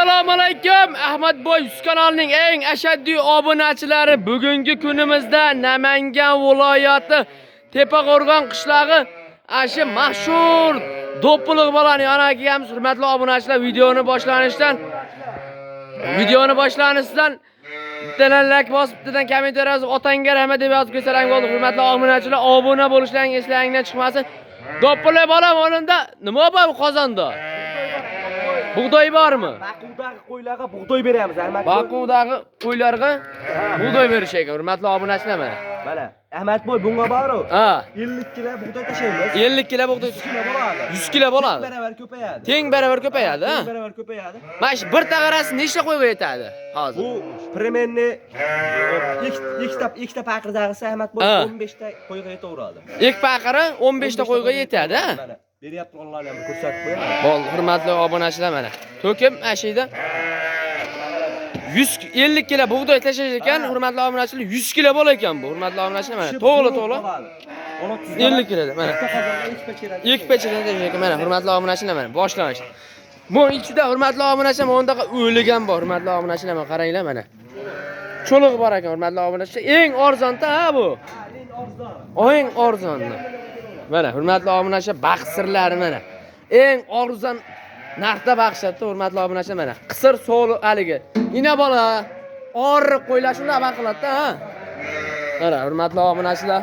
Assalomu alaykum. Ahmadboy Yus kanalining eng ashaddiy obunachilari bugungi kunimizda Namangan viloyati Tepaqo'rg'on qishlog'i ashi mashhur do'ppilik bolani yoniga kelamiz. Hurmatli obunachilar, videoni boshlanishidan bittadan like bosib, bittadan kommentar yozib, otangga rahmat deb yozib kelsalar bo'ldi. Hurmatli obunachilar, obuna bo'lishlaring eslaringdan chiqmasin. Do'ppilik bolam o'rinda nima bor bu qozonda? Bug'doy bormi? Baquvdagi qo'ylarga bug'doy beramiz, Ahmadboy. Baquvdagi qo'ylarga bug'doy berish ekan, hurmatli obunachilar mana. Mana, Ahmadboy bunga bor-ku. Ha. 50 kilo bug'doy tashlaymiz. 50 kilo bug'doy 100 kilo bo'ladi. 100 kilo bo'ladi. Baravar ko'payadi. Teng baravar ko'payadi, ha? Teng baravar ko'payadi. Mana shu bir tag'arasi nechta qo'yga yetadi hozir? Bu primerni ikkita paqirdag'isi Ahmadboy 15 ta qo'yga yetaveradi. Ilk paqiri 15 ta qo'yga yetadi, ha? Mana, beryapti onlarni ham ko'rsatib qo'yaman. Bo'ldi, hurmatli obunachilar mana. To'kib ashida 150 kilo bug'doy tashlash ekan, hurmatli obunachilar, 100 kilo bo'lar ekan bu, hurmatli obunachilar mana. To'g'ri. 50 kilo mana. Ilk pechirdan tashlash ekan mana, hurmatli obunachilar mana. Boshlanish. Bu ichida hurmatli obunachilar, bundaqa o'ligan bor, hurmatli obunachilar mana qaranglar mana. Cho'liq bor ekan, hurmatli obunachilar. Eng arzon-da ha bu. Eng arzon. Mana hurmatli obunachilar, baxt sirlari mana. Eng arzon narxda baxshatdi, hurmatli obunachilar mana. Qisir so'li haligi. Ina bola oriq qo'ylar shunday baqiladi ha. Mana hurmatli obunachilar,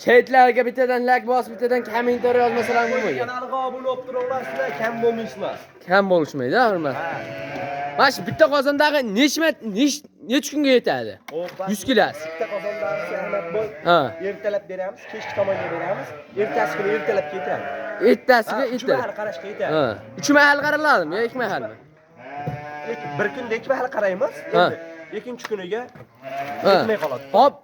shaytlarga bittadan like bosib, bittadan kommentar yozmasalar bo'lmaydi. Kanalga obuna bo'lib turinglar, sizlar kam bo'lmaysizlar. Kam bo'lishmaydi, hurmat. Mana shu bitta qozondagi nech kunga yetadi? 100 kilosi. Bitta qozondagi Ahmadboy. Ha. Ertalab beramiz, kechki tomonga beramiz. Ertasi kuni ertalab ketadi. Ertasiga Uch mahal qarashga yetadi. Ha. 3 mahal qaraladimi yo 2 mahalmi? Bir kunda 2 mahal qaraymiz. Endi ikkinchi kuniga yetmay qoladi. Hop.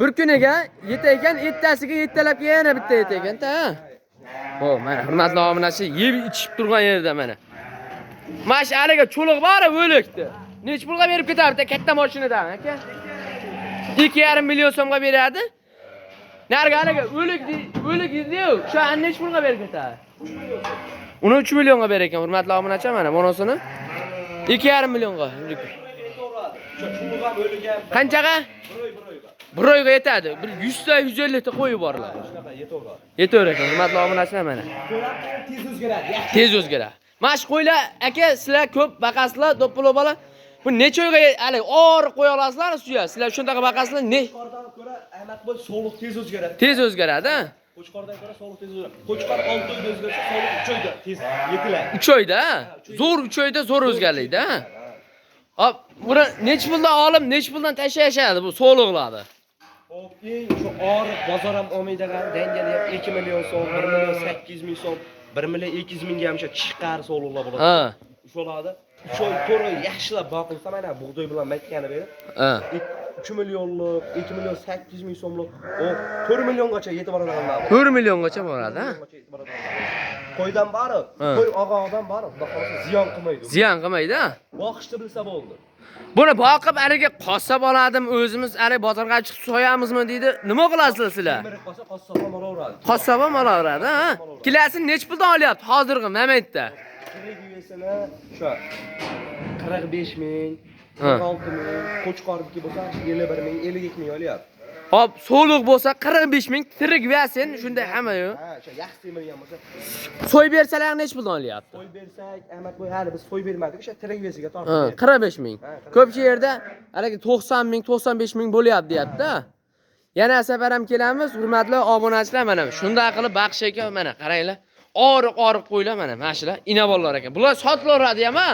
Bir kuniga yetagan, ertasiga ertalabga yana bitta yetagan-da. Ho, mana hurmatli obunachilar, yeb ichib turgan yerda mana. Mana shu aliga cho'liq bor o'likdi. Nech pulga berib ketardi katta mashinadan, aka? 2,5 million so'mga beradi. Narga aliga o'lik edi-yu, shu nech pulga berib ketadi? Uni 3 millionga ber ekan, hurmatli obunachilar mana bunisini. 2,5 millionga. Qanchaga? 1 oyga yetadi. Bir 100 ta 150 ta qo'yi borlar. Yetaver ekan, hurmatli obunachilar mana. Tez o'zgaradi. Tez o'zgaradi. Mana shu qo'ylar, aka, sizlar ko'p baqasizlar, do'ppilo bola. Bu necha oyga hali qo'ya olasizlar ustiga? Sizlar shundaqa baqasizlar, ne? Qo'chqordan ko'ra Ahmadboy sog'liq tez o'zgaradi. Tez o'zgaradi, ha? Qo'chqordan ko'ra sog'liq tez o'zgaradi. Qo'chqor 6 oyda o'zgarsa, sog'liq 3 oyda tez yetiladi. 3 oyda, ha? Zo'r 3 oyda zo'r o'zgarlaydi, ha? Hop, buni necha puldan olib, necha puldan tashlayashadi bu sog'liqlarni? Hop, eng shu oriq bozor ham olmaydigan dangalab 2 million so'm, 1 million 800 ming so'm, 1 million 200 mingga ham chiqqari sog'liqlar bo'ladi. Ha. O'shalarda 3 oy, 4 oy yaxshilab boqilsa, mana bug'doy bilan makkani berib, Ha. 3 millionlik, 2 million 800 ming so'mlik, o 4 milliongacha yetib boradiganlar. 4 milliongacha boradi, ha? Qo'ydan bari, qo'y og'og'idan bari, xudo xolasa ziyon qilmaydi. Ziyon qilmaydi, ha? Boqishni bilsa bo'ldi. Buni boqib, ariga qossob oladim, o'zimiz ari bozorga chiqib so'yamizmi deydi. Nima qilasizlar sizlar? Bir qolsa qassob ham olaveradi. Qassob ham olaveradi, ha? Kilosini nech puldan olyapti hozirgi momentda? Kirgivesini shu 45 ming, 46 ming, Qo'chqorniki bo'lsa 51 ming, 52 ming olyapti. Hop, so'liq bo'lsa 45 ming, tirik versin, shunday hamma-yu. Ha, shu yaxshi temirgan bo'lsa, So'y bersalar nech puldan olyapti? so'y bersak, Ahmadboy hali biz so'y bermadik, o'sha tirik vesiga Ha, tortib. 45 ming. Ko'pchi yerda haligi 90 ming, 95 ming bo'lyapti deyapti. Yana safar ham kelamiz, hurmatli obunachilar, mana shunday qilib baqish ekan, mana qaranglar. Oriq qo'ylar mana, mashina, inabollar ekan. Bular sotilaveradi ham, ha?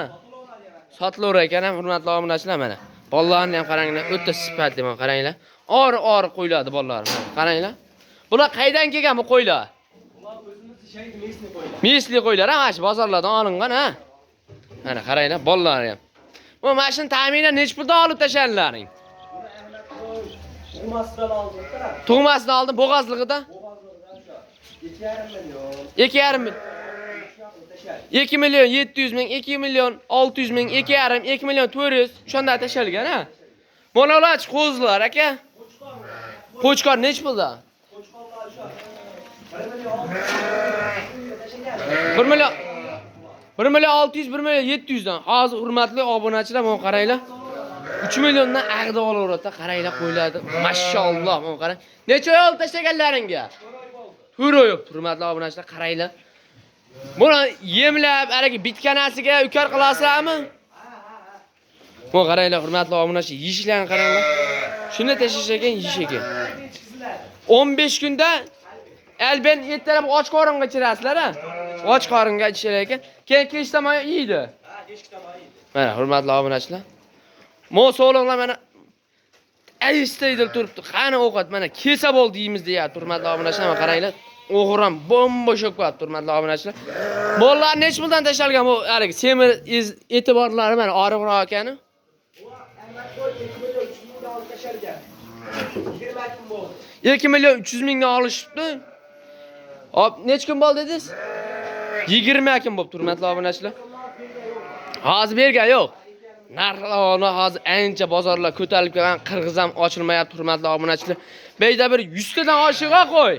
Sotilaver ekan ham, hurmatli obunachilar mana. Bollarni ham qaranglar, o'ta sifatli mana qaranglar. Oriq qo'yiladi bollar. Qaranglar. Bular qaydan kelgan bu qo'ylar? Ular o'zimiz ishlaydi, mesli qo'ylar. Misli qo'ylar, ha, mana shu bozorlardan olingan, ha? Mana qaranglar, bollar ham. Bu mashina ta'minan nech puldan olib tashanlaring? Tug'masidan oldik-da. Tug'masidan oldin bo'g'ozligida? Bo'g'ozlardan shu 2,5 million. 2,5 million. 2 million 700 ming, 2 million 600 ming, 2,5, 2 million 400 shunday tashalgan, ha? Mana ular qo'zlar, aka. Qo'chqor nech pulda? Qo'chqorlar shu 1 million 1 million 1 million 600, 1 million 700 dan. Hozir hurmatli obunachilar, mana qaranglar. 3 milliondan ag'da olaveradi, qaranglar qo'yiladi. Mashalloh, mana qarang. Necha oy olib tashlaganlaringga? 4 oy yo'q, hurmatli obunachilar, qaranglar. Buni yemlab, araga bitkanasiga ukar qilasizlarmi? Mana qaranglar, hurmatli obunachilar, yeyishlarni qaranglar. Shuni tashlash ekan, yeyish ekan. 15 kunda alben ertalab och qoringa ichirasizlar, ha? Och qoringa ichishar ekan. Keyin kechdan yeydi. Ha, kechqurun yeydi. Mana hurmatli obunachilar. Mo so'linglar mana ayistaydir turibdi. Qani ovqat mana kesa bo'ldi deymiz deyapti hurmatli obunachilar. Mana qaranglar. O'g'ram bombosh bo'lib qoldi hurmatli obunachilar. Mollar nech puldan tashalgan bu haligi semir e'tiborlari mana oriqroq ekani. 2 million 300 mingdan olishibdi. Hop, nech kun bo'ldi dedingiz? 20 kun bo'libdi hurmatli obunachilar. Hozir bergan yo'q. Narxlarni hozir ancha bozorlar ko'tarilib kelgan, Qirg'iz ham ochilmayapti hurmatli obunachilar. Beyda bir 100 tadan oshiqqa qo'y.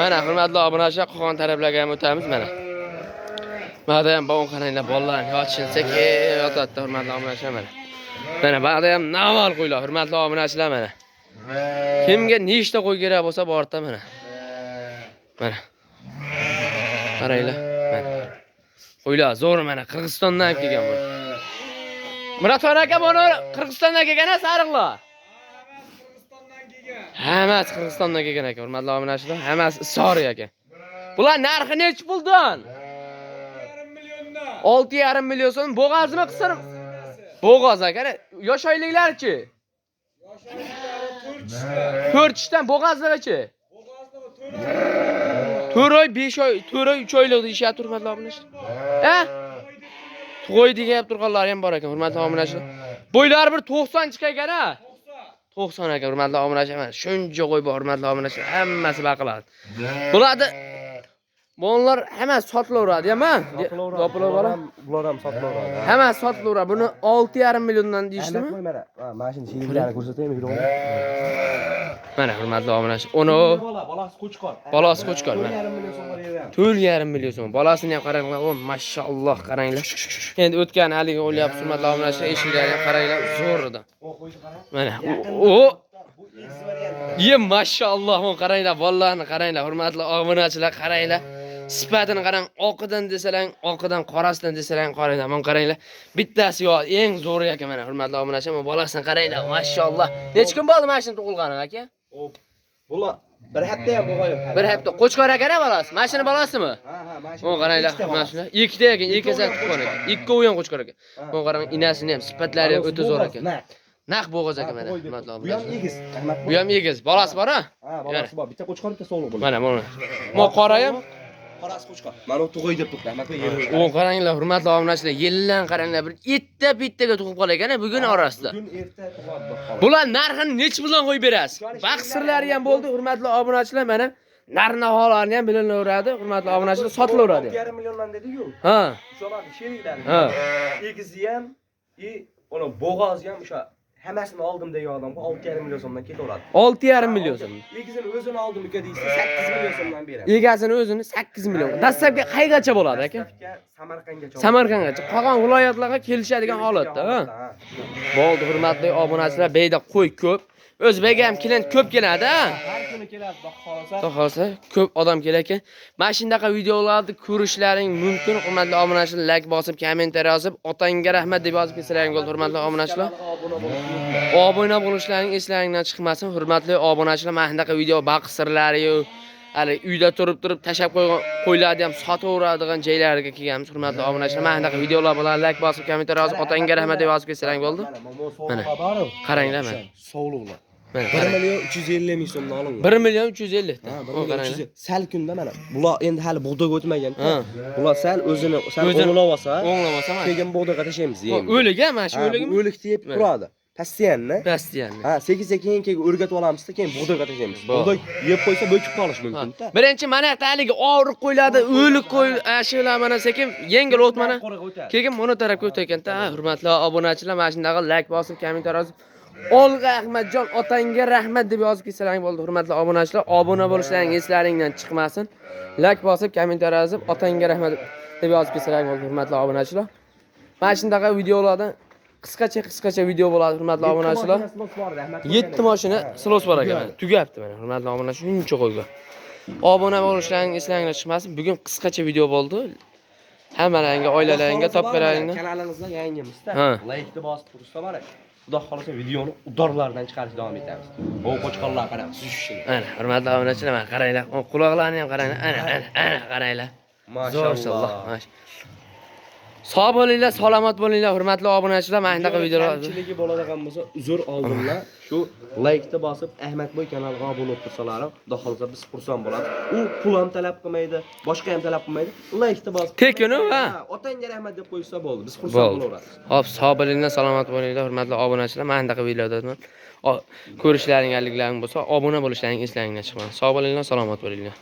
Mana hurmatli obunachilar, Qo'qon taraflarga ham o'tamiz mana. Mana ham bo'g'on qaranglar, bolalarni yochilsak, yotadi hurmatli obunachilar mana. Mana ba'da ham naval qo'ylar hurmatli obunachilar mana. Kimga nechta qo'y kerak bo'lsa borda mana. Mana. Qaranglar. Mana. Qo'ylar zo'r mana Qirg'izistondan kelgan bu. Muraton aka buni Qirg'izistondan kelgan sariqlar. Hammasi Qirg'izistondan kelgan ekan, hurmatli obunachilar. Hammasi Isoriy ekan. Bular narxi nech puldan? 6,5 million so'm. Bo'g'azmi qisir? Bo'g'oz aka. Yosh oyliklarchi? Yosh oyliklari 4 dan bo'g'azlarchi? Bo'g'azlar 4 oy, 5 oy, 4 oy, 3 oylik deyishyapti hurmatli obunachilar. To'y degan turganlar ham bor ekan hurmatli obunachilar. Bo'ylari bir 90 chiqar ekan-a? 90 ekan hurmatli obunachilar. Shuncha qo'y bor hurmatli obunachilar, hammasi baqiladi. Bularni Bunlar hemen sotilaveradi, mi? Sotilaveradi. Bular ham sotilaveradi. Hemen sotilaveradi. Buni 6,5 milliondan deyishdimi? Mana, mana shuni sheriklarini ko'rsataymi? Mana hurmatli obunachilar. Uni bolasi qo'chqor. Bolasi qo'chqor. 4,5 million so'mga bergan. 4,5 million so'm. Bolasini ham qaranglar. O, mashalloh qaranglar. Endi o'tgan haligi o'lyapti hurmatli obunachilar, eshiklarni ham qaranglar, zo'r edi. Mana o Yem mashalloh, qaranglar, bolalarni qaranglar, hurmatli obunachilar, qaranglar. Sifatini qarang, oqidan desalang, oqidan, qorasidan desalang, qaranglar, men qaranglar. Bittasi yo eng zo'ri ekan mana hurmatli obunachilar, men bolasini qaranglar, mashalloh. Nech kun bo'ldi mashina tug'ilgani aka? Bular bir hafta ham bo'lgan. Bir hafta. Qo'chqor aka bolasi. Mashina bolasimi? mashina. Men qaranglar, mashina. Ikkita ekan, ikkisi tuqqan ekan. Ikki o'yin qo'chqor ekan. Men qarang, inasini ham, sifatlari ham o'ta zo'r ekan. Naq bo'g'oz ekan mana hurmatli obunachilar. Bu ham egiz. Bu ham egiz. Bolasi bor-a? Ha, bolasi bor. Bitta qo'chqor, bitta sog'liq bo'ladi. Mana buni. Mo qora ham qorasi qo'chqor. Mana u tug'oy deb turibdi. Rahmat yer. O qaranglar, hurmatli obunachilar, yillan qaranglar, bir etta bittaga tug'ib qolgan bugun orasida. Bugun erta tug'adi. Bular narxini nech puldan qo'yib berasiz? Vaqt sirlari ham bo'ldi, hurmatli obunachilar, mana narx-navolarni ham bilinaveradi, hurmatli obunachilar, sotilaveradi. 2,5 milliondan dedi-yu. Ha. Shularni sheriklari. Ha. Egizi ham, ona bo'g'ozi ham o'sha hammasini oldim degan odamga 6,5 million so'mdan ketaveradi. 6,5 million so'm. Egizini o'zini oldim uka deysiz, 8 million so'mdan beradi. Egasini o'zini 8 million. Dastlabki qaygacha bo'ladi aka? Samarqandgacha. Samarqandgacha. Qolgan viloyatlarga kelishadigan holatda, ha. Bo'ldi, hurmatli obunachilar, beyda qo'y ko'p. O'zbek ham klient ko'p keladi, ha. Har kuni keladi, xohlasa. Xohlasa ko'p odam kelar ekan. Mana shunday videolarni ko'rishlaring mumkin. Hurmatli obunachilar, like bosib, kommentariy yozib, otangga rahmat deb yozib kesalaring bo'ldi, hurmatli obunachilar. Obuna bo'lishlaring eslaringdan chiqmasin, hurmatli obunachilar. Mana shunday video baqsirlari, hali uyda turib tashab qo'ygan qo'ylarni ham sotaveradigan joylarga kelganmiz, hurmatli obunachilar. Mana shunday videolar bilan like bosib, kommentariy yozib, otangga rahmat deb yozib kesalaring bo'ldi. Mana qaranglar mana. Sovliqlar. 1 million 350 ming so'mdan olingan. 1 million 350 ta. Qaranglar. Sal kunda mana. Bular endi hali bug'doy o'tmagan. Bular sal o'zini o'nglab olsa, mana. keyin bug'doyga tashlaymiz. O'lik a, mana shu o'ligimi? O'lik deb turadi. Pastiyanni. Pastiyanni. Ha, 8 keyin o'rgatib olamiz-da, keyin bug'doyga tashlaymiz. Bug'doy yeb qo'ysa bo'kib qolish mumkin-da. Birinchi mana haligi og'riq qo'yiladi, o'lik qo'y, ashular mana sekin yengil o't mana. Keyin buni tarafga o'tayotgan-da, hurmatli obunachilar, mana shunday like bosib, kommentariy yozib, Olga Ahmadjon otangga rahmat deb yozib kelsalar bo'ldi. Hurmatli obunachilar, obuna bo'lishlaringiz eslaringizdan chiqmasin. Like bosib, kommentariy yozib, otangga rahmat deb yozib kelsalar bo'ldi. Hurmatli obunachilar. Mana shunday videolardan qisqacha video bo'ladi, hurmatli obunachilar. 7 mashina silos bor ekan. Tugabdi mana, hurmatli obunachilar, shuncha qo'ygan. Obuna bo'lishlaringiz eslaringizdan chiqmasin. Bugun qisqacha video bo'ldi. Hammalaringga, oilalaringga, topgalaringga kanalimizda yangimizda like bosib tursa mana. Xudo xolasa videoni udorlardan chiqarishga davom etamiz. O qo'chqonlar qarang, suzishini. Ana, hurmatli obunachilar, mana qaranglar. Quloqlarini ham qaranglar. Ana, qaranglar. Mashalloh. Sog' bo'linglar, salomat bo'linglar, hurmatli obunachilar. Mana shunaqa videolar kamchiligi bo'ladigan bo'lsa, uzr oldimlar. Shu like-ni bosib, Ahmadboy kanaliga obuna bo'lib tursalar, xudo xolasa biz xursand bo'lamiz. U pul ham talab qilmaydi, boshqa ham talab qilmaydi. Like-ni bosib. Tekuni va otangga rahmat deb qo'ysa bo'ldi. Biz xursand bo'laveramiz. Hop, sog' bo'linglar, salomat bo'linglar, hurmatli obunachilar. Mana shunaqa videolardan ko'rishlaringiz bo'lsa, obuna bo'lishlaringiz eslaringizdan chiqmasin. Sog' bo'linglar, salomat bo'linglar.